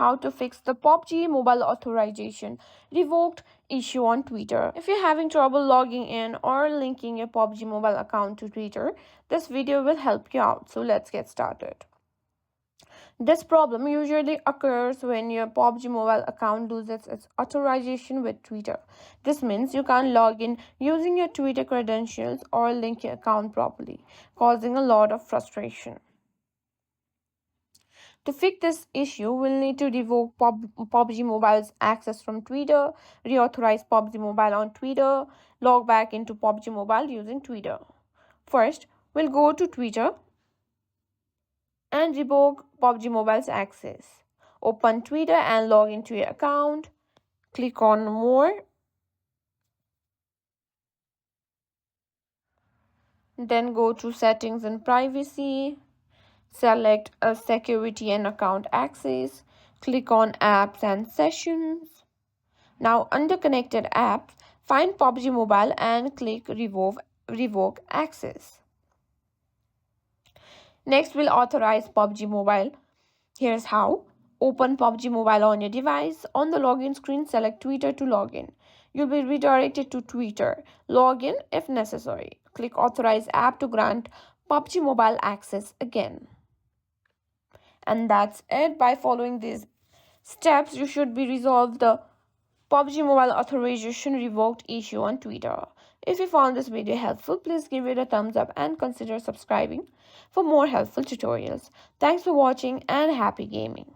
how to fix the PUBG mobile authorization revoked issue on Twitter. If you're having trouble logging in or linking your PUBG mobile account to Twitter, this video will help you out. So let's get started. This problem usually occurs when your PUBG mobile account loses its authorization with Twitter. This means you can't log in using your Twitter credentials or link your account properly, causing a lot of frustration. To fix this issue, we'll need to revoke PUBG Mobile's access from Twitter, reauthorize PUBG Mobile on Twitter, log back into PUBG Mobile using Twitter. First, we'll go to Twitter and revoke PUBG Mobile's access. Open Twitter and log into your account. Click on More. Then go to Settings and Privacy. Select Security and Account Access. Click on Apps and Sessions. Now under Connected Apps, find PUBG Mobile and click Revoke Access. Next, we'll authorize PUBG Mobile. Here's how. Open PUBG Mobile on your device. On the login screen, select Twitter to login. You'll be redirected to Twitter. Log in if necessary. Click Authorize App to grant PUBG Mobile access again. And that's it. By following these steps, you should be resolved the PUBG Mobile Authorization Revoked issue on Twitter. If you found this video helpful, please give it a thumbs up and consider subscribing for more helpful tutorials. Thanks for watching and happy gaming.